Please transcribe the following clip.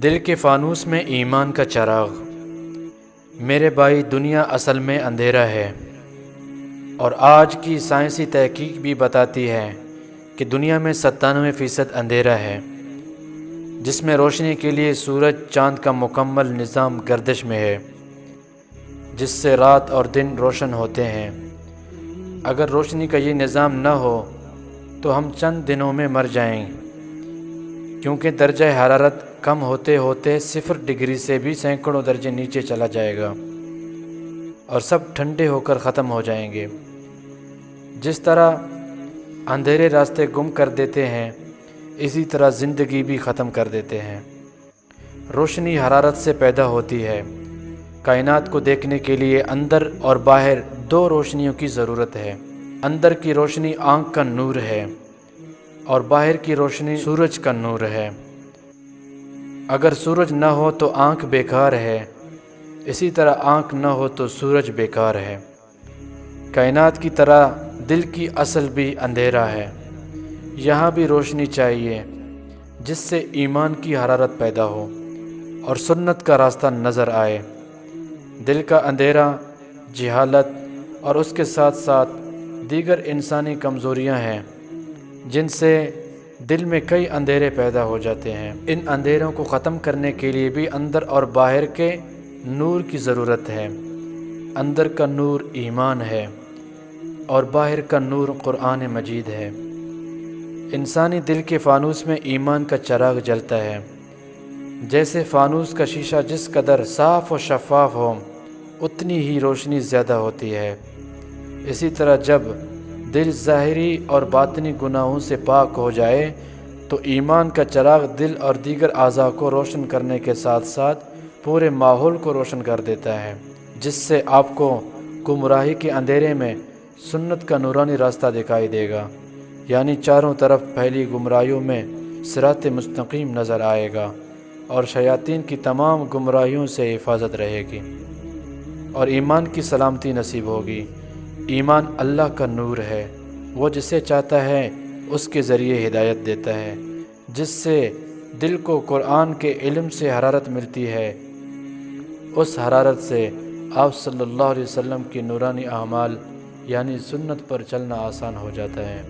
دل کے فانوس میں ایمان کا چراغ۔ میرے بھائی، دنیا اصل میں اندھیرا ہے، اور آج کی سائنسی تحقیق بھی بتاتی ہے کہ دنیا میں 97% اندھیرا ہے، جس میں روشنی کے لیے سورج چاند کا مکمل نظام گردش میں ہے، جس سے رات اور دن روشن ہوتے ہیں۔ اگر روشنی کا یہ نظام نہ ہو تو ہم چند دنوں میں مر جائیں، کیونکہ درجہ حرارت کم ہوتے ہوتے 0 ڈگری سے بھی سینکڑوں درجے نیچے چلا جائے گا، اور سب ٹھنڈے ہو کر ختم ہو جائیں گے۔ جس طرح اندھیرے راستے گم کر دیتے ہیں، اسی طرح زندگی بھی ختم کر دیتے ہیں۔ روشنی حرارت سے پیدا ہوتی ہے۔ کائنات کو دیکھنے کے لیے اندر اور باہر 2 روشنیوں کی ضرورت ہے۔ اندر کی روشنی آنکھ کا نور ہے، اور باہر کی روشنی سورج کا نور ہے۔ اگر سورج نہ ہو تو آنکھ بیکار ہے، اسی طرح آنکھ نہ ہو تو سورج بیکار ہے۔ کائنات کی طرح دل کی اصل بھی اندھیرا ہے۔ یہاں بھی روشنی چاہیے، جس سے ایمان کی حرارت پیدا ہو اور سنت کا راستہ نظر آئے۔ دل کا اندھیرا جہالت اور اس کے ساتھ ساتھ دیگر انسانی کمزوریاں ہیں، جن سے دل میں کئی اندھیرے پیدا ہو جاتے ہیں۔ ان اندھیروں کو ختم کرنے کے لیے بھی اندر اور باہر کے نور کی ضرورت ہے۔ اندر کا نور ایمان ہے، اور باہر کا نور قرآن مجید ہے۔ انسانی دل کے فانوس میں ایمان کا چراغ جلتا ہے۔ جیسے فانوس کا شیشہ جس قدر صاف و شفاف ہو، اتنی ہی روشنی زیادہ ہوتی ہے۔ اسی طرح جب دل ظاہری اور باطنی گناہوں سے پاک ہو جائے تو ایمان کا چراغ دل اور دیگر اعضاء کو روشن کرنے کے ساتھ ساتھ پورے ماحول کو روشن کر دیتا ہے، جس سے آپ کو گمراہی کے اندھیرے میں سنت کا نورانی راستہ دکھائی دے گا، یعنی چاروں طرف پھیلی گمراہیوں میں صراط مستقیم نظر آئے گا، اور شیاطین کی تمام گمراہیوں سے حفاظت رہے گی، اور ایمان کی سلامتی نصیب ہوگی۔ ایمان اللہ کا نور ہے، وہ جسے چاہتا ہے اس کے ذریعے ہدایت دیتا ہے، جس سے دل کو قرآن کے علم سے حرارت ملتی ہے۔ اس حرارت سے آپ صلی اللہ علیہ وسلم کی نورانی اعمال یعنی سنت پر چلنا آسان ہو جاتا ہے۔